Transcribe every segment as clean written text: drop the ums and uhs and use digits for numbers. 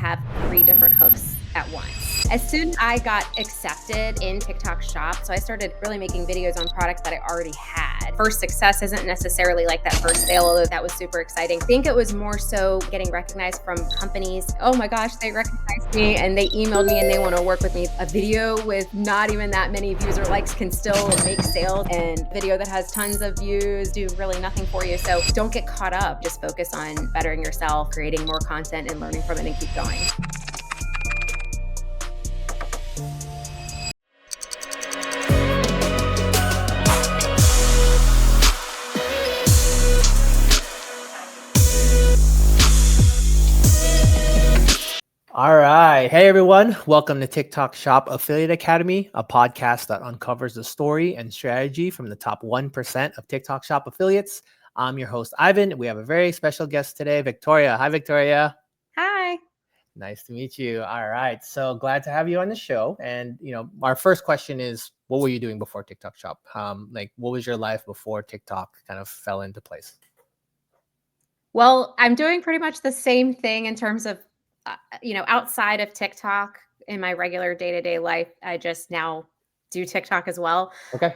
have 3 different hooks at once. As soon as I got accepted in TikTok Shop, so I started really making videos on products that I already had. First success isn't necessarily like that first sale, although that was super exciting. I think it was more so getting recognized from companies. Oh my gosh, they recognized me and they emailed me and they want to work with me. A video with not even that many views or likes can still make sales, and video that has tons of views do really nothing for you. So don't get caught up. Just focus on bettering yourself, creating more content and learning from it, and keep going. All right. Hey, everyone. Welcome to TikTok Shop Affiliate Academy, a podcast that uncovers the story and strategy from the top 1% of TikTok Shop affiliates. I'm your host, Ivan. We have a very special guest today, Victoria. Hi, Victoria. Hi. Nice to meet you. All right. So glad to have you on the show. And, our first question is, what were you doing before TikTok Shop? What was your life before TikTok kind of fell into place? Well, I'm doing pretty much the same thing in terms of, outside of TikTok in my regular day-to-day life. I just now do TikTok as well. Okay.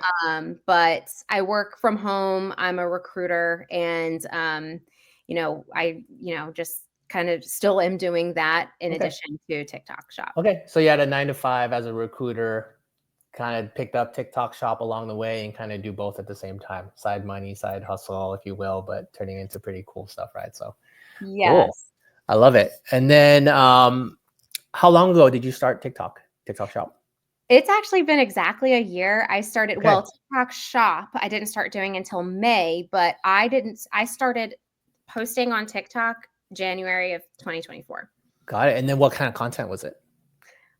But I work from home. I'm a recruiter, and I just kind of still am doing that in Okay. addition to TikTok Shop. Okay. So you had a 9 to 5 as a recruiter, kind of picked up TikTok Shop along the way and kind of do both at the same time. Side money, side hustle, if you will, but turning into pretty cool stuff, right? So cool. Yes. I love it. And then how long ago did you start TikTok Shop? It's actually been exactly a year. I started, Okay. well, TikTok Shop, I didn't start doing until May, but I started posting on TikTok January of 2024. Got it. And then what kind of content was it?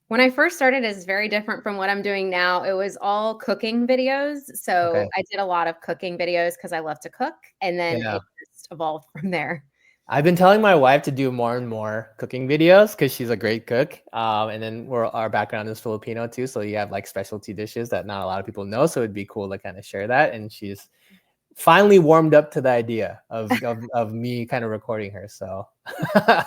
When I first started, is very different from what I'm doing now. It was all cooking videos. So Okay. I did a lot of cooking videos because I love to cook. And then Yeah. it just evolved from there. I've been telling my wife to do more and more cooking videos because she's a great cook. And then our background is Filipino too. So you have like specialty dishes that not a lot of people know. So it'd be cool to kind of share that. And she's finally warmed up to the idea of me kind of recording her. So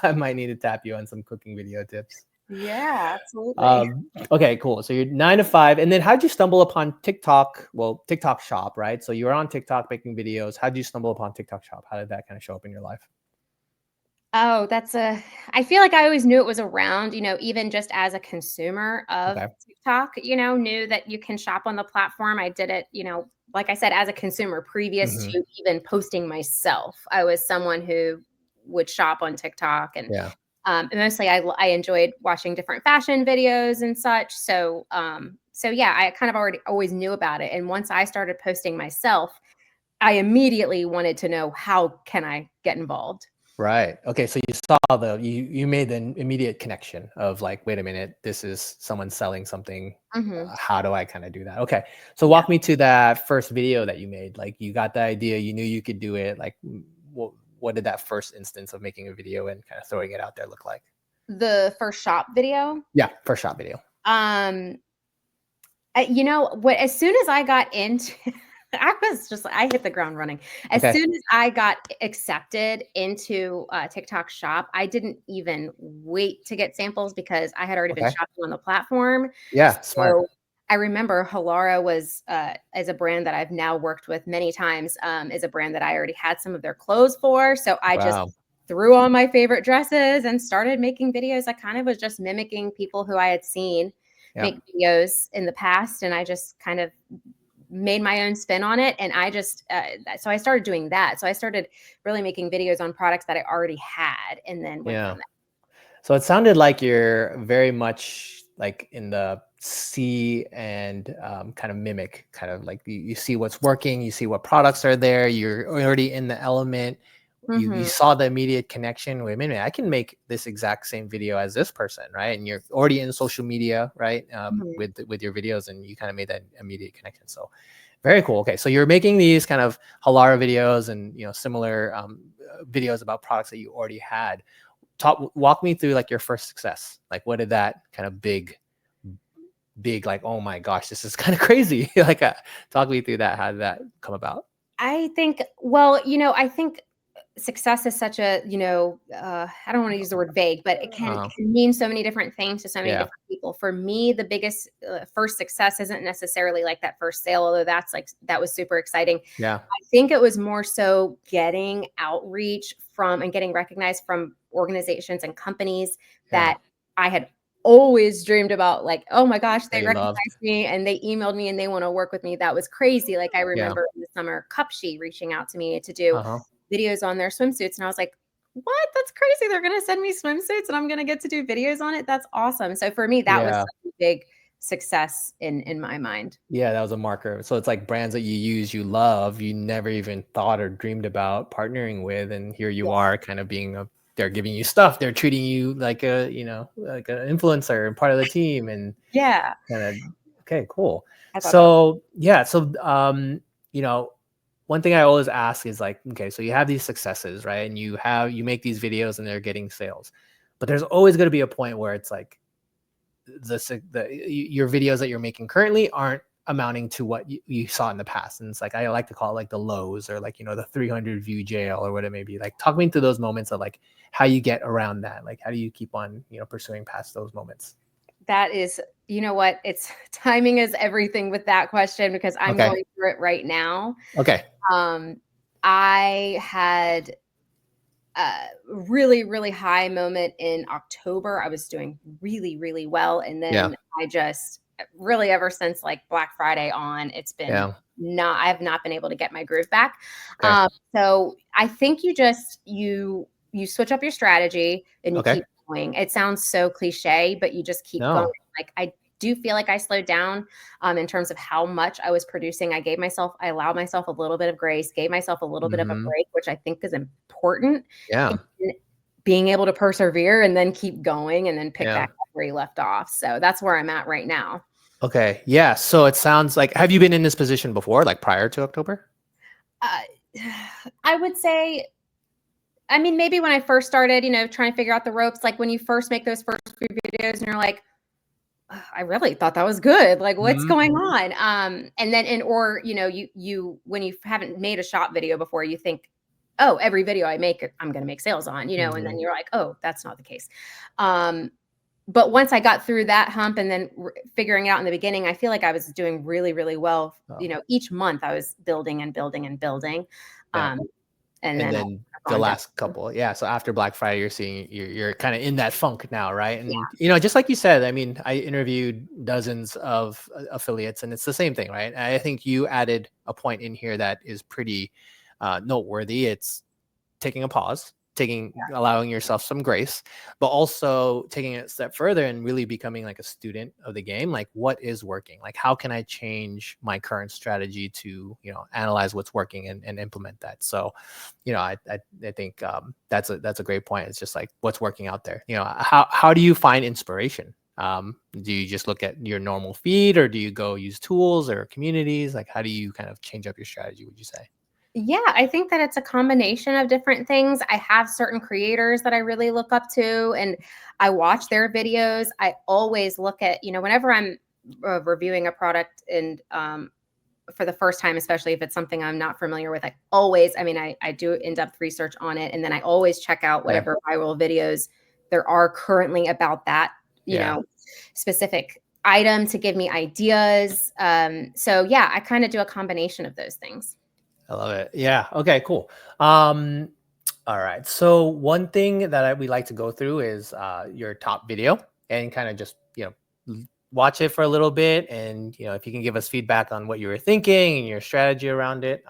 I might need to tap you on some cooking video tips. Yeah, absolutely. Okay, cool. So you're 9 to 5. And then how'd you stumble upon TikTok? Well, TikTok Shop, right? So you were on TikTok making videos. How'd you stumble upon TikTok Shop? How did that kind of show up in your life? Oh, I feel like I always knew it was around, even just as a consumer of Okay. TikTok, knew that you can shop on the platform. I did it, like I said, as a consumer previous Mhm. to even posting myself. I was someone who would shop on TikTok, and Yeah. mostly I enjoyed watching different fashion videos and such. So yeah, I kind of already always knew about it. And once I started posting myself, I immediately wanted to know, how can I get involved? Right. Okay. So you saw you made the immediate connection of like, wait a minute, this is someone selling something. Hmm. How do I kind of do that? Okay. So Yeah. walk me to that first video that you made. Like you got the idea, you knew you could do it. Like what did that first instance of making a video and kind of throwing it out there look like? The first shop video. Yeah. First shop video. Um, what? As soon as I got into, I hit the ground running. As Okay. soon as I got accepted into TikTok Shop, I didn't even wait to get samples because I had already been Okay. shopping on the platform. Yeah. Smart. So I remember Halara was, as a brand that I've now worked with many times, is a brand that I already had some of their clothes for. So I just Wow. threw on my favorite dresses and started making videos. I kind of was just mimicking people who I had seen Yeah. make videos in the past, and I just kind of made my own spin on it. And so I started doing that. So I started really making videos on products that I already had, and then went Yeah. from So it sounded like you're very much like in the see and kind of mimic, kind of like you see what's working, you see what products are there, you're already in the element. there. You saw the immediate connection. Wait a minute, I can make this exact same video as this person, right? And you're already in social media, right? Mhm. With your videos, and you kind of made that immediate connection. So very cool. Okay, so you're making these kind of Halara videos and similar videos about products that you already had. Walk me through like your first success. Like what did that kind of big like, oh my gosh, this is kind of crazy. Talk me through that. How did that come about? I think, well, I think success is such a, I don't want to use the word vague, but it can mean so many different things to so many different people. For me, the biggest first success isn't necessarily like that first sale, although that was super exciting. Yeah. I think it was more so getting outreach from and getting recognized from organizations and companies that I had always dreamed about, like, oh my gosh, they recognized me and they emailed me and they want to work with me. That was crazy. Like I remember in the summer, Cupshe reaching out to me to do videos on their swimsuits. And I was like, what? That's crazy. They're going to send me swimsuits and I'm going to get to do videos on it. That's awesome. So for me, that was such a big success in my mind. Yeah, that was a marker. So it's like brands that you use, you love, you never even thought or dreamed about partnering with. And here you are kind of being they're giving you stuff. They're treating you like like an influencer and part of the team. And kind of, okay, cool. So one thing I always ask is like, okay, so you have these successes, right? And you make these videos and they're getting sales, but there's always going to be a point where it's like your videos that you're making currently aren't amounting to what you saw in the past. And it's like, I like to call it like the lows, or like, the 300 view jail or what it may be. Like, talk me through those moments of like how you get around that. Like, how do you keep on, pursuing past those moments? That is, it's timing is everything with that question, because I'm going through it right now. Okay. I had a really, really high moment in October. I was doing really, really well. And then I just really, ever since like Black Friday on, it's been I have not been able to get my groove back. So I think you switch up your strategy and you keep going. It sounds so cliche, but you just keep going. Like, I do feel like I slowed down in terms of how much I was producing. I allowed myself a little bit of grace, gave myself a little bit of a break, which I think is important. Yeah. Being able to persevere and then keep going and then pick back up where you left off. So that's where I'm at right now. Okay. Yeah. So it sounds like, have you been in this position before, like prior to October? I would say, I mean, maybe when I first started, trying to figure out the ropes, like when you first make those first few videos and you're like, I really thought that was good. Like, what's going on? And then, you when you haven't made a shop video before, you think, oh, every video I make, I'm going to make sales on, and then you're like, oh, that's not the case. But once I got through that hump and then figuring it out in the beginning, I feel like I was doing really, really well. Each month I was building and building and building. And then the last couple. Yeah. So after Black Friday, you're seeing you're kind of in that funk now, right? And just like you said, I mean, I interviewed dozens of affiliates and it's the same thing, right? I think you added a point in here that is pretty noteworthy. It's taking a pause, allowing yourself some grace, but also taking it a step further and really becoming like a student of the game. Like, what is working? Like, how can I change my current strategy to, analyze what's working and implement that? So, I think that's a great point. It's just like, what's working out there? How do you find inspiration? Do you just look at your normal feed, or do you go use tools or communities? Like, how do you kind of change up your strategy, would you say? Yeah, I think that it's a combination of different things. I have certain creators that I really look up to and I watch their videos. I always look at, whenever I'm reviewing a product and for the first time, especially if it's something I'm not familiar with, I do in-depth research on it. And then I always check out whatever viral videos there are currently about that, specific item to give me ideas. So yeah, I kind of do a combination of those things. I love it. Yeah. Okay, cool. All right. So one thing that we like to go through is your top video and kind of just, watch it for a little bit. And, if you can give us feedback on what you were thinking and your strategy around it,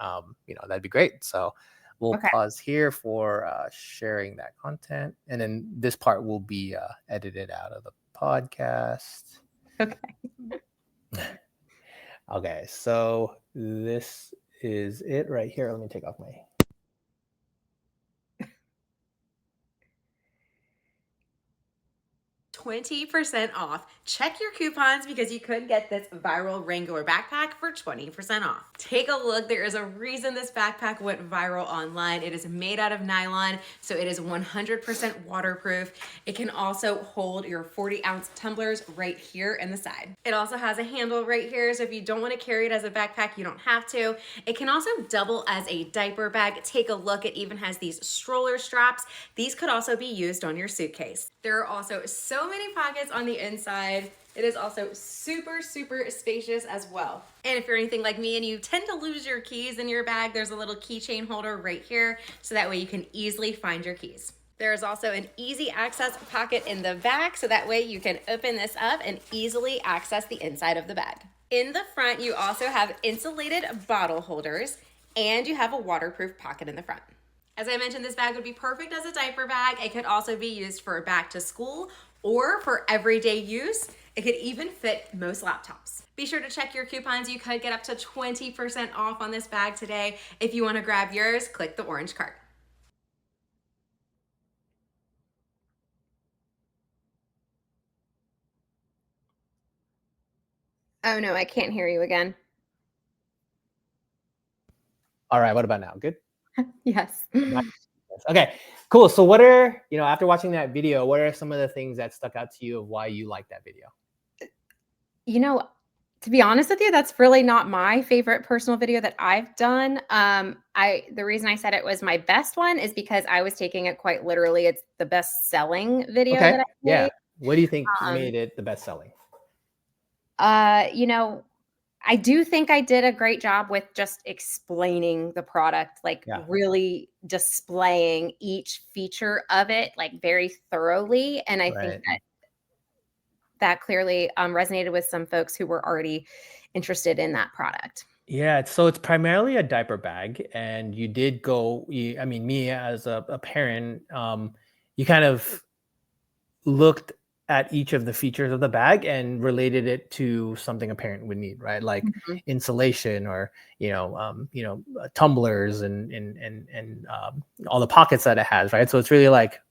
that'd be great. So we'll pause here for sharing that content. And then this part will be edited out of the podcast. Okay. Okay. So this is it right here. Let me take off my 20% off. Check your coupons because you could get this viral Wrangler backpack for 20% off. Take a look. There is a reason this backpack went viral online. It is made out of nylon, so it is 100% waterproof. It can also hold your 40-ounce tumblers right here in the side. It also has a handle right here, so if you don't want to carry it as a backpack, you don't have to. It can also double as a diaper bag. Take a look. It even has these stroller straps. These could also be used on your suitcase. There are also so many pockets on the inside. It is also super, super spacious as well. And if you're anything like me and you tend to lose your keys in your bag, there's a little keychain holder right here, so that way you can easily find your keys. There is also an easy access pocket in the back, so that way you can open this up and easily access the inside of the bag. In the front, you also have insulated bottle holders, and you have a waterproof pocket in the front. As I mentioned, this bag would be perfect as a diaper bag. It could also be used for back to school or for everyday use. It could even fit most laptops. Be sure to check your coupons. You could get up to 20% off on this bag today. If you want to grab yours, click the orange card. Oh no, I can't hear you again. All right, what about now? Good. Yes. Okay, cool. So what are, after watching that video, what are some of the things that stuck out to you of why you like that video? You know, to be honest with you, that's really not my favorite personal video that I've done. The reason I said it was my best one is because I was taking it quite literally. It's the best selling video Okay, that I yeah. made. What do you think Um, made it the best selling? you know, I do think I did a great job with just explaining the product, like Yeah. really displaying each feature of it, like very thoroughly. And I think Right. that clearly resonated with some folks who were already interested in that product. Yeah, so it's primarily a diaper bag, and you did go. I mean, me as a parent, you kind of looked at each of the features of the bag and related it to something a parent would need, right? Like Mhm. insulation, or tumblers, and all the pockets that it has, right? So it's really like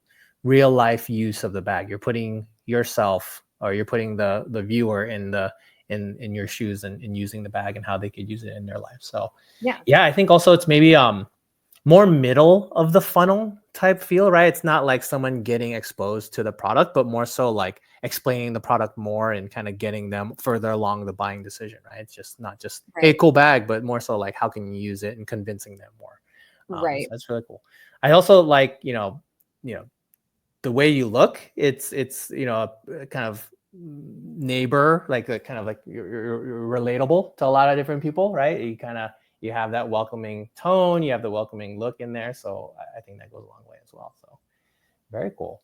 real life use of the bag. You're putting yourself, or you're putting the viewer in your shoes, and using the bag and how they could use it in their life. So Yeah. yeah, I think also it's maybe more middle of the funnel type feel, right? It's not like someone getting exposed to the product, but more so like explaining the product more and kind of getting them further along the buying decision, right? It's just not just, hey, Right. cool bag, but more so like how can you use it and convincing them more. So Right. that's really cool. I also like, the way you look. It's a kind of neighbor, like a kind of like you're relatable to a lot of different people, right? You have that welcoming tone, you have the welcoming look in there. So I think that goes a long way as well. So very cool.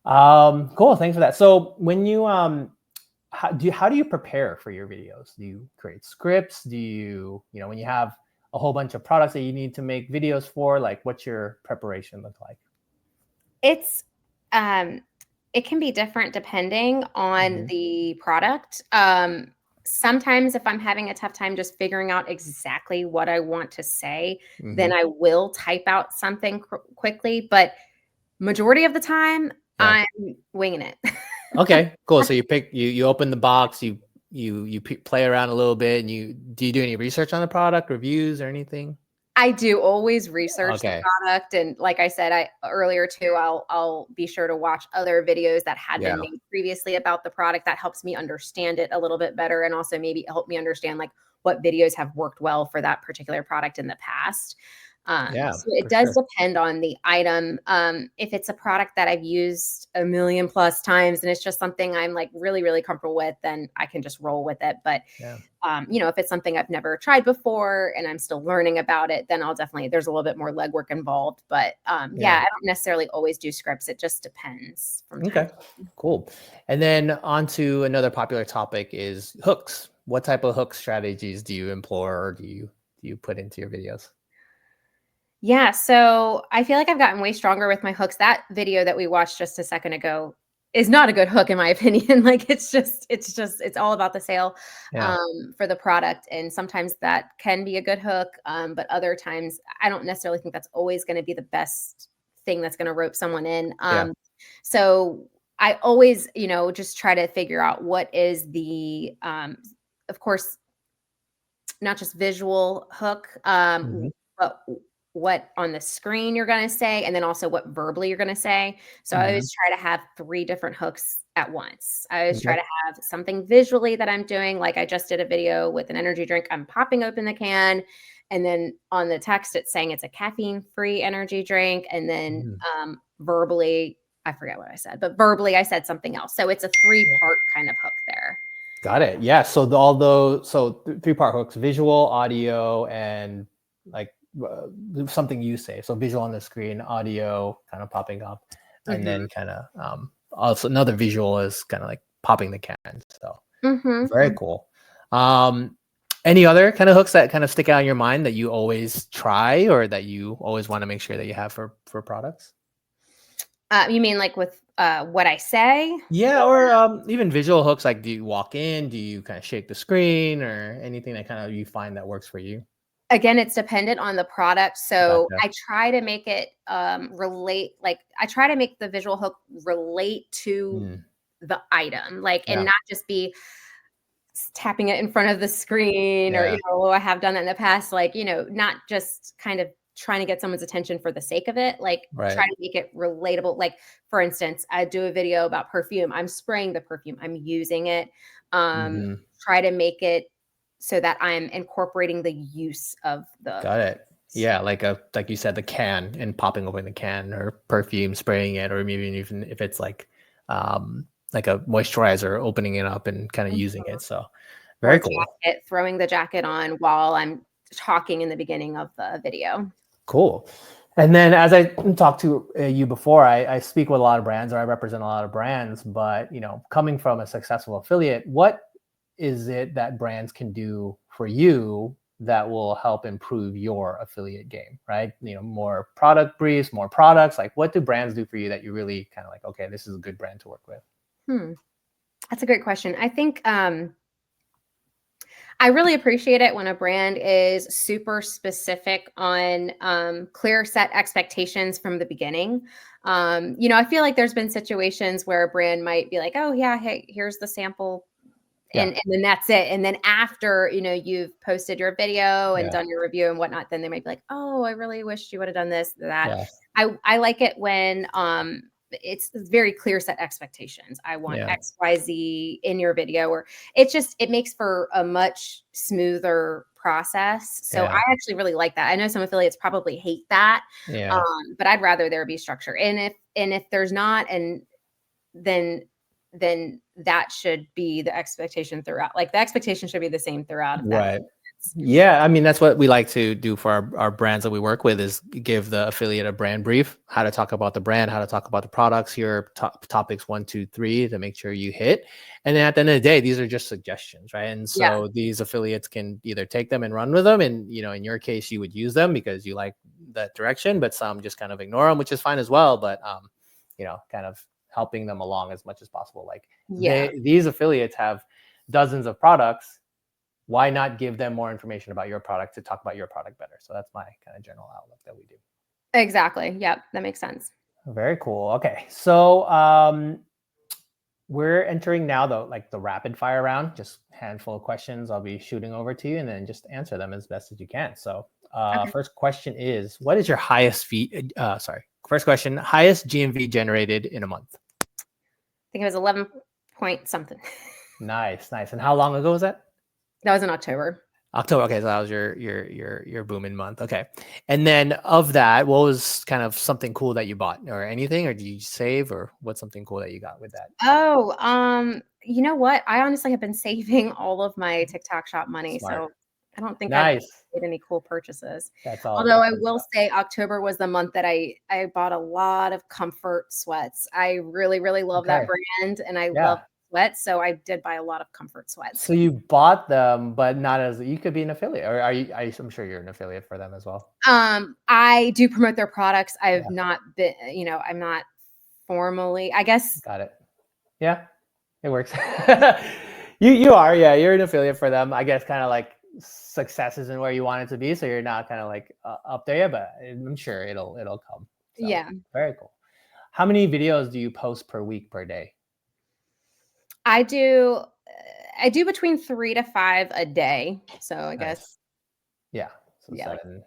Cool. Thanks for that. So when you how do you prepare for your videos? Do you create scripts? Do you, when you have a whole bunch of products that you need to make videos for, like what's your preparation look like? It's um it can be different depending on Hmm. the product. Sometimes if I'm having a tough time just figuring out exactly what I want to say, then Hmm. I will type out something quickly, but majority of the time Yeah. I'm winging it. Okay, cool. So you open the box, play around a little bit, and do you do any research on the product, reviews or anything? I do always research the Okay. product, and like I said, I earlier too, I'll be sure to watch other videos that had Yeah. been made previously about the product. That helps me understand it a little bit better, and also maybe help me understand like what videos have worked well for that particular product in the past. Yeah, So it for does sure. depend on the item. If it's a product that I've used a million plus times and it's just something I'm like really, really comfortable with, then I can just roll with it. But Yeah. if it's something I've never tried before and I'm still learning about it, then there's a little bit more legwork involved. But yeah, Yeah. I don't necessarily always do scripts. It just depends from time Okay. to time. Cool. And then on to another popular topic is hooks. What type of hook strategies do you employ, or do you put into your videos? Yeah, so I feel like I've gotten way stronger with my hooks. That video that we watched just a second ago is not a good hook in my opinion. Like it's all about the sale Yeah. for the product. And sometimes that can be a good hook. But other times I don't necessarily think that's always going to be the best thing that's going to rope someone in. Yeah. So I always, just try to figure out what is the, of course, not just visual hook, Mhm. but what on the screen you're going to say, and then also what verbally you're going to say. So I Mhm. always try to have three different hooks at once. I always try Okay. to have something visually that I'm doing. Like I just did a video with an energy drink. I'm popping open the can, and then on the text, it's saying it's a caffeine-free energy drink. And then Mhm. verbally, I forget what I said, but verbally, I said something else. So it's a three-part kind of hook there. Got it. Yeah. So three-part hooks: visual, audio, and like something you say. So visual on the screen, audio kind of popping up, and Mm-hmm. then kind of also another visual is kind of like popping the can. So very Mm-hmm. cool. Um, any other kind of hooks that kind of stick out in your mind that you always try or that you always want to make sure that you have for products? You mean like with what I say? Yeah, or even visual hooks. Like, do you walk in? Do you kind of shake the screen, or anything that kind of you find that works for you? Again, it's dependent on the product. So Gotcha. I try to make it relate, like I try to make the visual hook relate to Mm, the item, like, and yeah, not just be tapping it in front of the screen or, yeah, I have done that in the past, like, not just kind of trying to get someone's attention for the sake of it, like try right. to make it relatable. Like, for instance, I do a video about perfume. I'm spraying the perfume, I'm using it. Um, Hmm. Try to make it so that I'm incorporating the use of the Got it. Yeah, like you said, the can and popping open the can, or perfume, spraying it, or maybe even if it's like a moisturizer, opening it up and kind of using it. So or very cool. jacket, throwing the jacket on while I'm talking in the beginning of the video. Cool. And then, as I talked to you before, I speak with a lot of brands, or I represent a lot of brands. But coming from a successful affiliate, what is it that brands can do for you that will help improve your affiliate game? Right? More product briefs, more products. Like, what do brands do for you that you really kind of like? Okay, this is a good brand to work with. Hmm. That's a great question. I think I really appreciate it when a brand is super specific on clear set expectations from the beginning. I feel like there's been situations where a brand might be like, "Oh yeah, hey, here's the sample," Yeah, and then that's it. And then after you've posted your video and yeah, done your review and whatnot, then they might be like, "Oh, I really wish you would have done this, that." yeah, I like it when it's very clear set expectations. I want yeah, XYZ in your video, or it makes for a much smoother process. So I yeah, actually really like that. I know some affiliates probably hate that, yeah. but I'd rather there be structure. And if there's not, and then that should be the expectation throughout. Like the expectation should be the same throughout, if that Right. makes sense. Yeah, I mean that's what we like to do for our brands that we work with, is give the affiliate a brand brief, how to talk about the brand, how to talk about the products, here topics 1, 2, 3 to make sure you hit. And then at the end of the day, these are just suggestions, right? And Yeah. so these affiliates can either take them and run with them, and in your case, you would use them because you like that direction, but some just kind of ignore them, which is fine as well. But kind of helping them along as much as possible. Like, Yeah. these affiliates have dozens of products. Why not give them more information about your product to talk about your product better? So that's my kind of general outlook that we do. Exactly. Yep. That makes sense. Very cool. Okay. So we're entering now the rapid fire round, just handful of questions I'll be shooting over to you, and then just answer them as best as you can. So Okay. first question is, what is your highest fee? First question, highest GMV generated in a month? I think it was 11 point something. Nice, nice. And how long ago was that? That was in October. October. Okay, so that was your booming month. Okay, and then of that, what was kind of something cool that you bought, or anything, or did you save, or what's something cool that you got with that? Oh, you know what? I honestly have been saving all of my TikTok shop money, Smart. so I don't think I've Nice. made any cool purchases. That's all Although good I fun will stuff. say October was the month that I bought a lot of comfort sweats. I really, really love that Okay. brand, and I love Yeah. sweats, so I did buy a lot of comfort sweats. So you bought them, but not as you could be an affiliate, or are you? I'm sure you're an affiliate for them as well. I do promote their products. I've Yeah. not been, I'm not formally, I guess. Got it. Yeah. It works. You are, yeah, you're an affiliate for them. I guess kind of like success isn't where you want it to be, so you're not kind of like up there yet, but I'm sure it'll come. So Yeah. very cool. How many videos do you post per week, per day? I do between 3 to 5 a day. So I Nice. guess, Yeah. So yeah, like, 7.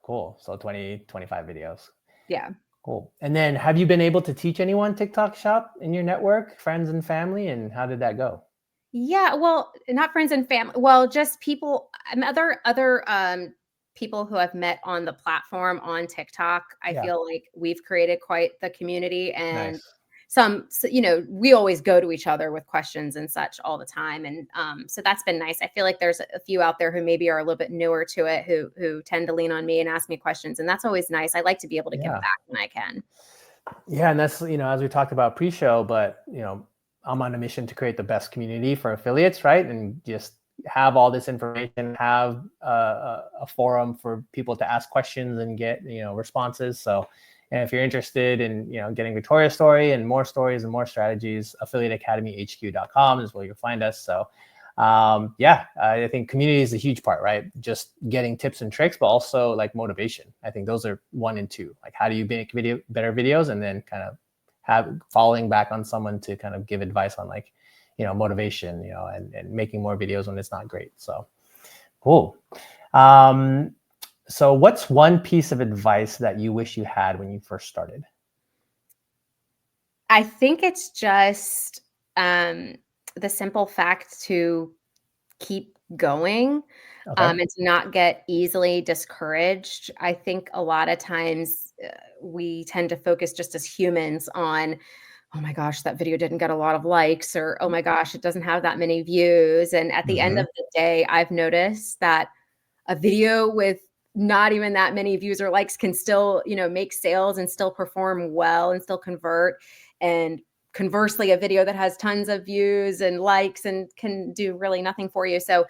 Cool. So 20, 25 videos. yeah. Cool. And then have you been able to teach anyone TikTok shop in your network, friends and family? And how did that go? Yeah, well, not friends and family. Well, just people, other people who I've met on the platform on TikTok. I Yeah. feel like we've created quite the community, and Nice. we always go to each other with questions and such all the time, and so that's been nice. I feel like there's a few out there who maybe are a little bit newer to it, who tend to lean on me and ask me questions, and that's always nice. I like to be able to give Yeah. back when I can. Yeah, and that's, as we talked about pre-show, but I'm on a mission to create the best community for affiliates, right? And just have all this information, have a forum for people to ask questions and get responses. So, and if you're interested in getting Victoria's story and more stories and more strategies, affiliateacademyhq.com is where you'll find us. So yeah, I think community is a huge part, right? Just getting tips and tricks, but also like motivation. I think those are 1 and 2. Like, how do you make better videos, and then kind of have following back on someone to kind of give advice on, like, motivation, and making more videos when it's not great. So cool. Um, so what's one piece of advice that you wish you had when you first started? I think it's just the simple fact to keep going, Okay. and to not get easily discouraged. I think a lot of times we tend to focus just as humans on, oh my gosh, that video didn't get a lot of likes, or oh my gosh, it doesn't have that many views. And at the end Hmm. of the day, I've noticed that a video with not even that many views or likes can still, make sales and still perform well and still convert. And conversely, a video that has tons of views and likes and can do really nothing for you. So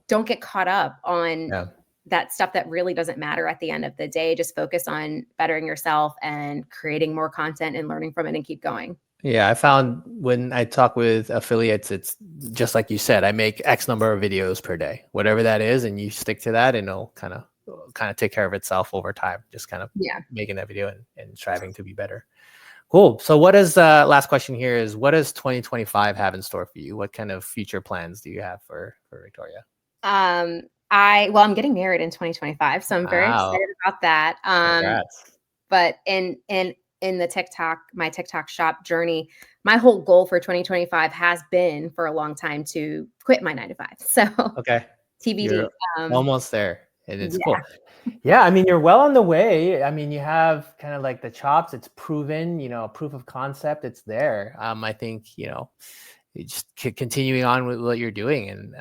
don't get caught up on Yeah. that stuff that really doesn't matter at the end of the day. Just focus on bettering yourself and creating more content and learning from it and keep going. Yeah, I found when I talk with affiliates, it's just like you said, I make X number of videos per day, whatever that is, and you stick to that, and it'll kind of take care of itself over time. Just kind of Yeah. making that video and striving to be better. Cool. So what is last question here is, what does 2025 have in store for you? What kind of future plans do you have for Victoria? I'm getting married in 2025, so I'm very Wow. excited about that. Congrats. But in the my TikTok shop journey, my whole goal for 2025 has been for a long time to quit my 9 to 5. So Okay. TBD. You're Um, almost there, and it's yeah, cool. Yeah, I mean, you're well on the way. I mean, you have kind of like the chops. It's proven, proof of concept. It's there. I think, you just continuing on with what you're doing, and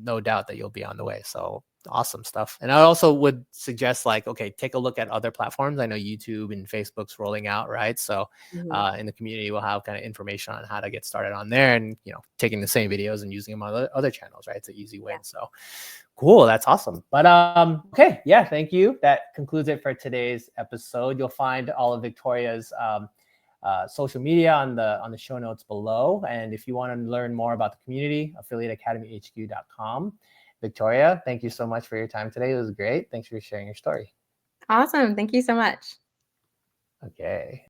no doubt that you'll be on the way. So awesome stuff. And I also would suggest, like, okay, take a look at other platforms. I know YouTube and Facebook's rolling out, right? So mhm, in the community, we'll have kind of information on how to get started on there, and taking the same videos and using them on other channels, right? It's an easy yeah. win. So cool, that's awesome. But okay, yeah, thank you. That concludes it for today's episode. You'll find all of Victoria's social media on the show notes below. And if you want to learn more about the community, affiliateacademyhq.com. Victoria, thank you so much for your time today. It was great. Thanks for sharing your story. Awesome. Thank you so much. Okay.